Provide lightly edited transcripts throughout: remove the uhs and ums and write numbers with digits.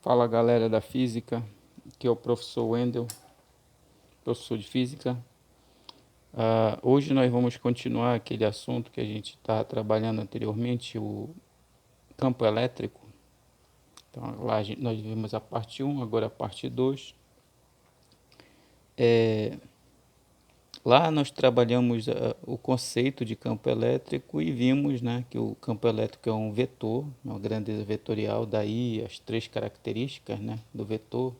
Fala galera da física, aqui é o professor Wendel, professor de física. Hoje nós vamos continuar aquele assunto que a gente está trabalhando anteriormente, o campo elétrico. Então lá nós vimos a parte 1, agora a parte 2. Lá nós trabalhamos o conceito de campo elétrico e vimos, né, que o campo elétrico é um vetor, uma grandeza vetorial, daí as três características, né, do vetor: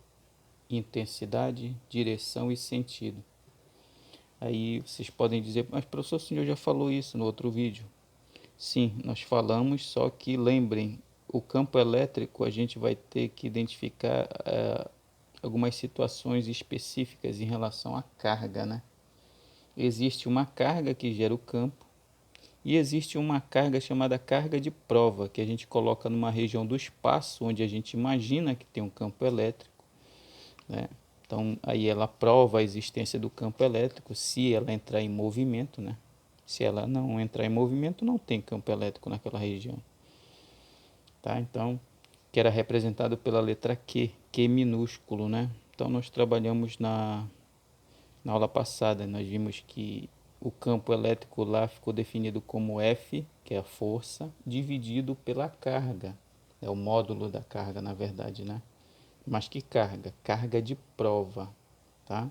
intensidade, direção e sentido. Aí vocês podem dizer, mas professor, o senhor já falou isso no outro vídeo. Sim, nós falamos, só que lembrem, o campo elétrico a gente vai ter que identificar algumas situações específicas em relação à carga, né? Existe uma carga que gera o campo e existe uma carga chamada carga de prova, que a gente coloca numa região do espaço onde a gente imagina que tem um campo elétrico, né? Então, aí ela prova a existência do campo elétrico se ela entrar em movimento, né? Se ela não entrar em movimento, não tem campo elétrico naquela região, tá? Então, que era representado pela letra Q minúsculo, né? Então, nós trabalhamos na aula passada, nós vimos que o campo elétrico lá ficou definido como F, que é a força, dividido pela carga. É o módulo da carga, na verdade, né? Mas que carga? Carga de prova, tá?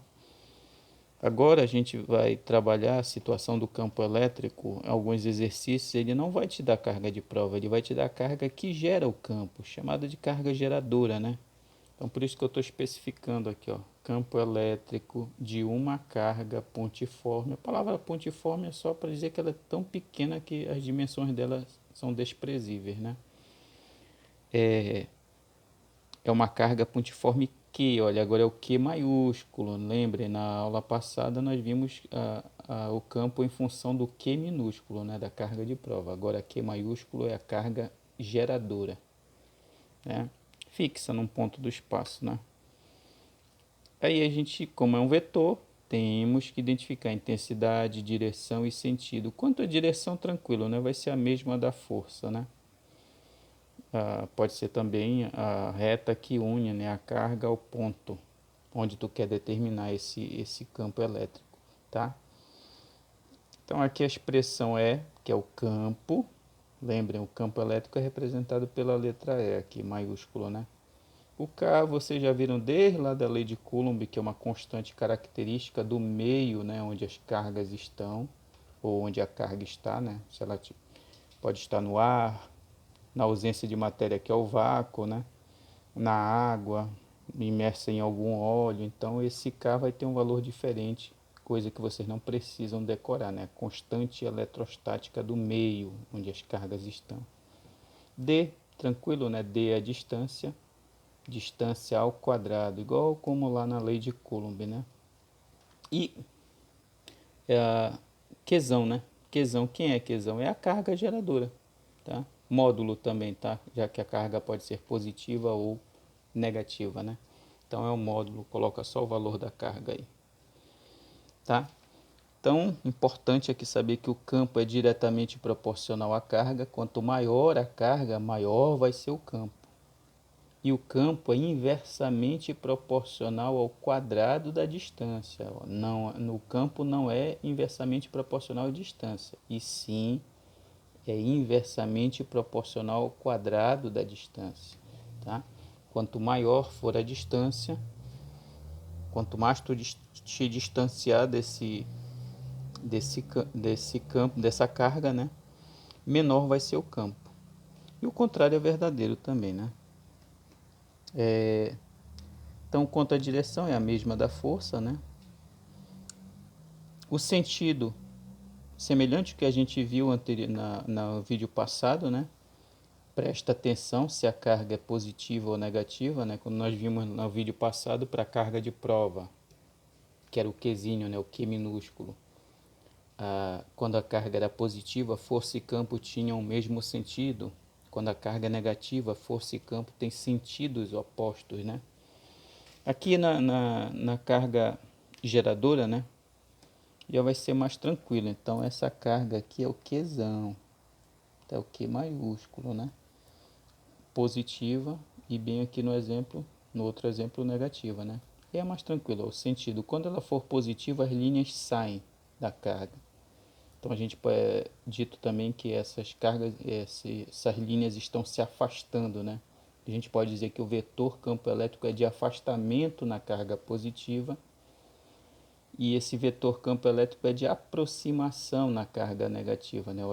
Agora a gente vai trabalhar a situação do campo elétrico, alguns exercícios. Ele não vai te dar carga de prova, ele vai te dar a carga que gera o campo, chamada de carga geradora, né? Então por isso que eu estou especificando aqui, ó, campo elétrico de uma carga pontiforme. A palavra pontiforme é só para dizer que ela é tão pequena que as dimensões dela são desprezíveis, né? É uma carga pontiforme Q, olha, agora é o Q maiúsculo. Lembre, na aula passada nós vimos o campo em função do Q minúsculo, né, da carga de prova. Agora Q maiúsculo é a carga geradora, né, fixa num ponto do espaço, né. Aí a gente, como é um vetor, temos que identificar intensidade, direção e sentido. Quanto à direção, tranquilo, né, vai ser a mesma da força, né. Pode ser também a reta que une, né, a carga ao ponto onde tu quer determinar esse campo elétrico, tá? Então aqui a expressão é, que é o campo. Lembrem, o campo elétrico é representado pela letra E aqui, maiúsculo, né? O K vocês já viram desde lá da lei de Coulomb, que é uma constante característica do meio, né, onde as cargas estão, ou onde a carga está, né? Se ela pode estar no ar, na ausência de matéria, que é o vácuo, né? Na água, imersa em algum óleo. Então esse K vai ter um valor diferente, coisa que vocês não precisam decorar, né? Constante eletrostática do meio onde as cargas estão. D, tranquilo, né? D é a distância, distância ao quadrado, igual como lá na lei de Coulomb, né? E é a Qzão, né? Qzão, quem é Qzão? É a carga geradora, tá? Módulo também, tá? Já que a carga pode ser positiva ou negativa, né? Então é o módulo, coloca só o valor da carga aí, tá? Então, importante aqui saber que o campo é diretamente proporcional à carga. Quanto maior a carga, maior vai ser o campo. E o campo é inversamente proporcional ao quadrado da distância. Não, no campo não é inversamente proporcional à distância, e sim é inversamente proporcional ao quadrado da distância, tá? Quanto maior for a distância, quanto mais tu te distanciar desse campo, dessa carga, né, menor vai ser o campo. E o contrário é verdadeiro também, né? Então, quanto à direção, é a mesma da força, né? O sentido, semelhante ao que a gente viu no vídeo passado, né? Presta atenção se a carga é positiva ou negativa, né? Quando nós vimos no vídeo passado para a carga de prova, que era o Qzinho, né? O Q minúsculo. Quando a carga era positiva, força e campo tinham o mesmo sentido. Quando a carga é negativa, força e campo têm sentidos opostos, né? Aqui na carga geradora, né, já vai ser mais tranquilo. Então essa carga aqui é o Qzão, é o Q maiúsculo, né, positiva, e bem aqui no exemplo, no outro exemplo, negativa, né? E é mais tranquilo, o sentido, quando ela for positiva, as linhas saem da carga. Então a gente é dito também que essas cargas, essas linhas estão se afastando, né? A gente pode dizer que o vetor campo elétrico é de afastamento na carga positiva e esse vetor campo elétrico é de aproximação na carga negativa, né?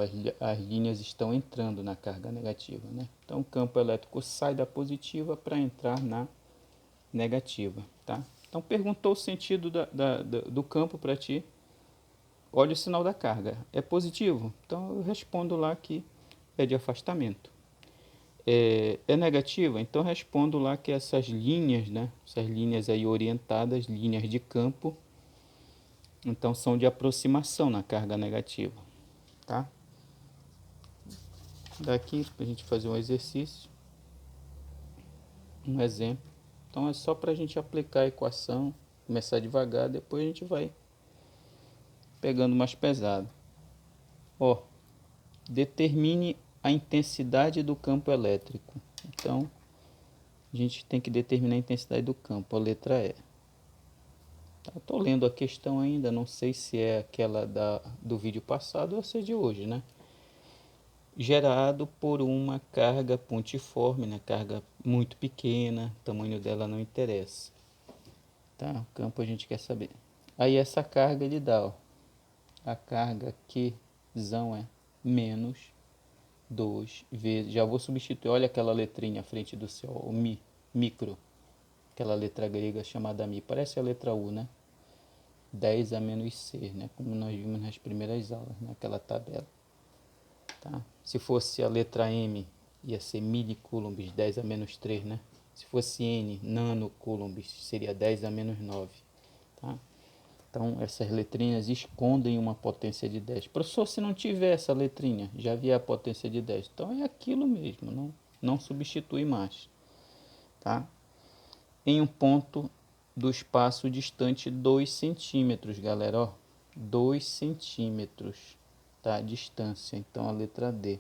As linhas estão entrando na carga negativa, né? Então o campo elétrico sai da positiva para entrar na negativa, tá? Então perguntou o sentido do campo para ti. Olha o sinal da carga. É positivo? Então eu respondo lá que é de afastamento. É negativa? Então respondo lá que essas linhas, né? Essas linhas aí orientadas, linhas de campo, então são de aproximação na carga negativa, tá? Daqui para a gente fazer um exercício, um exemplo. Então é só para a gente aplicar a equação, começar devagar, depois a gente vai pegando mais pesado. Ó, determine a intensidade do campo elétrico. Então, a gente tem que determinar a intensidade do campo, a letra E. Estou lendo a questão ainda, não sei se é aquela do vídeo passado ou se é de hoje, né? Gerado por uma carga pontiforme, né? Carga muito pequena, o tamanho dela não interessa. Tá? O campo a gente quer saber. Aí essa carga ele dá, ó, a carga Qzão é menos 2 vezes, já vou substituir, olha aquela letrinha à frente do seu, o Mi, micro, aquela letra grega chamada Mi, parece a letra U, né? 10 a menos C, né? Como nós vimos nas primeiras aulas, naquela tabela. Tá? Se fosse a letra M, ia ser milicoulombs, 10 a menos 3, né? Se fosse N, nanocoulombs, seria 10 a menos 9. Tá? Então, essas letrinhas escondem uma potência de 10. Professor, se não tiver essa letrinha, já vier a potência de 10. Então, é aquilo mesmo, não substitui mais. Tá? Em um ponto do espaço distante 2 centímetros, galera, ó. 2 centímetros, tá? A distância, então a letra D.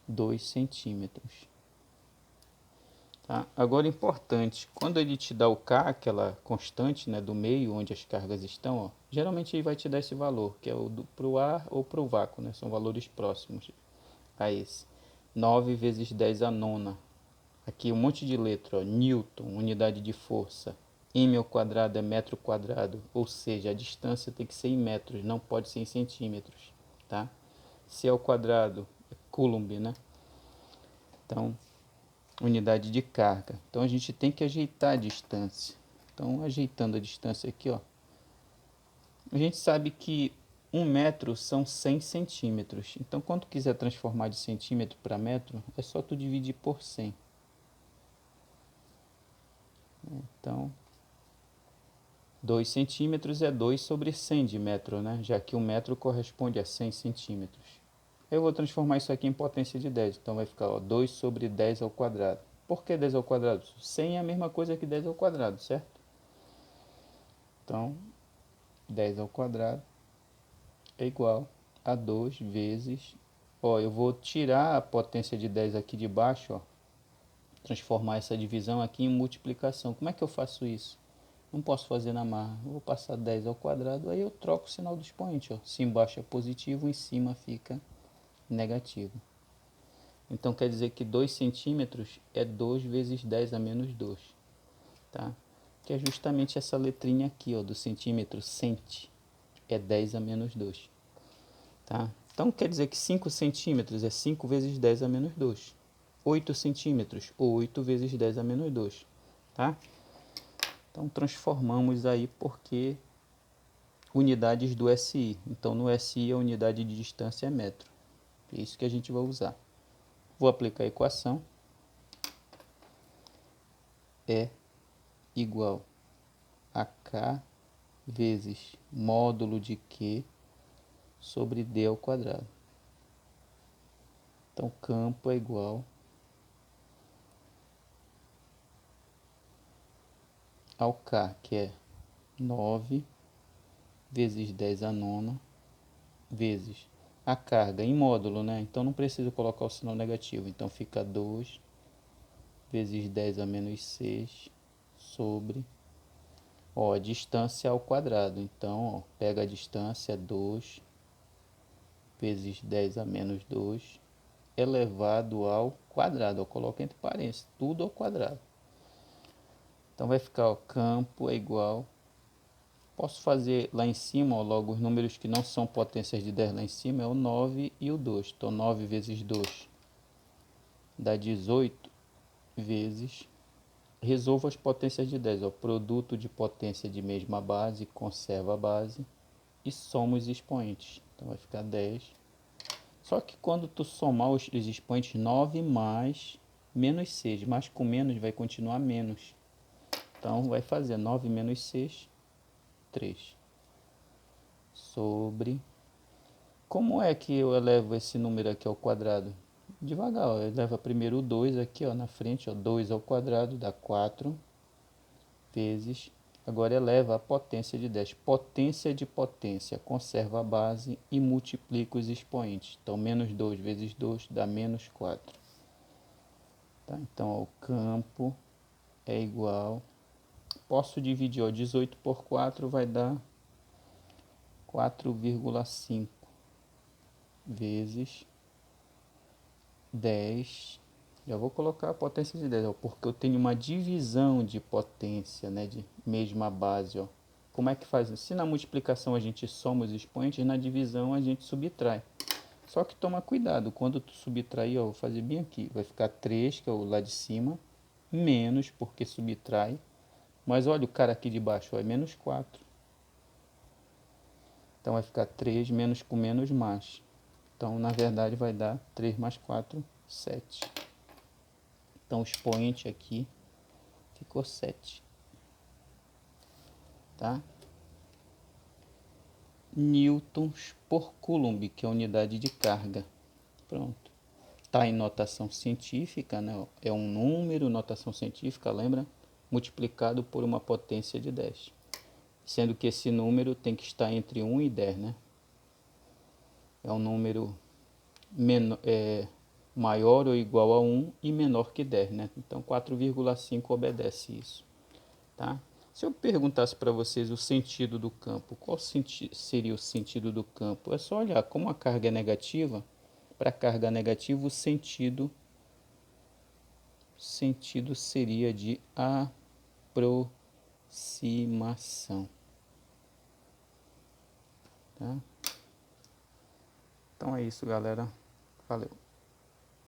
2 centímetros. Tá? Agora, importante, quando ele te dá o K, aquela constante, né, do meio onde as cargas estão, ó, geralmente ele vai te dar esse valor, que é o para o ar ou para o vácuo, né, são valores próximos a esse. 9 vezes 10 a nona. Aqui um monte de letra, ó, Newton, unidade de força. M ao quadrado é metro quadrado, ou seja, a distância tem que ser em metros, não pode ser em centímetros. Tá? C ao quadrado é Coulomb, né? Então, unidade de carga. Então a gente tem que ajeitar a distância. Então, ajeitando a distância aqui, ó, a gente sabe que 1 metro são 100 centímetros. Então, quando quiser transformar de centímetro para metro, é só tu dividir por 100. Então, 2 centímetros é 2 sobre 100 de metro, né? Já que 1 metro corresponde a 100 centímetros. Eu vou transformar isso aqui em potência de 10. Então, vai ficar, ó, 2 sobre 10 ao quadrado. Por que 10 ao quadrado? 100 é a mesma coisa que 10 ao quadrado, certo? Então, 10 ao quadrado é igual a 2 vezes... Ó, eu vou tirar a potência de 10 aqui de baixo, ó. Transformar essa divisão aqui em multiplicação. Como é que eu faço isso? Não posso fazer na marra. Eu vou passar 10 ao quadrado, aí eu troco o sinal do expoente, ó. Se embaixo é positivo, em cima fica negativo. Então quer dizer que 2 centímetros é 2 vezes 10 a menos 2. Tá? Que é justamente essa letrinha aqui, ó, do centímetro, cent, é 10 a menos 2. Tá? Então quer dizer que 5 centímetros é 5 vezes 10 a menos 2. 8 centímetros, 8 vezes 10 a menos 2. Tá? Então transformamos aí porque unidades do SI. Então no SI a unidade de distância é metro. É isso que a gente vai usar. Vou aplicar a equação. É igual a K vezes módulo de Q sobre D ao quadrado. Então campo é igual ao K, que é 9 vezes 10 a nona, vezes a carga em módulo, né? Então não preciso colocar o sinal negativo. Então fica 2 vezes 10 a menos 6 sobre, ó, a distância ao quadrado. Então, ó, pega a distância 2 vezes 10 a menos 2 elevado ao quadrado. Eu coloco entre parênteses, tudo ao quadrado. Então vai ficar, ó, campo é igual. Posso fazer lá em cima, ó, logo os números que não são potências de 10 lá em cima é o 9 e o 2. Então 9 vezes 2 dá 18 vezes. Resolvo as potências de 10. Ó, produto de potência de mesma base, conserva a base e soma os expoentes. Então vai ficar 10. Só que quando tu somar os expoentes 9 mais menos 6, mais com menos vai continuar menos. Então vai fazer 9 menos 6, 3. Sobre. Como é que eu elevo esse número aqui ao quadrado? Devagar, ó, eleva primeiro o 2 aqui, ó, na frente, ó, 2 ao quadrado dá 4 vezes. Agora eleva a potência de 10. Potência de potência, conserva a base e multiplica os expoentes. Então, menos 2 vezes 2 dá menos 4. Tá? Então, ó, o campo é igual. Posso dividir, ó, 18 por 4 vai dar 4,5 vezes 10. Já vou colocar a potência de 10, ó, porque eu tenho uma divisão de potência, né, de mesma base. Ó. Como é que faz? Se na multiplicação a gente soma os expoentes, na divisão a gente subtrai. Só que toma cuidado, quando tu subtrair, ó, vou fazer bem aqui, vai ficar 3, que é o lá de cima, menos, porque subtrai. Mas olha o cara aqui de baixo, ó, é menos 4. Então vai ficar 3 menos com menos mais. Então, na verdade, vai dar 3 mais 4, 7. Então, o expoente aqui ficou 7. Tá? Newtons por Coulomb, que é a unidade de carga. Pronto. Tá em notação científica, né? É um número, notação científica, lembra? Multiplicado por uma potência de 10. Sendo que esse número tem que estar entre 1 e 10, né? É um número maior ou igual a 1 e menor que 10, né? Então 4,5 obedece isso, tá? Se eu perguntasse para vocês o sentido do campo, qual seria o sentido do campo? É só olhar como a carga é negativa. Para a carga negativa, o sentido seria de aproximação, tá? Então é isso, galera. Valeu.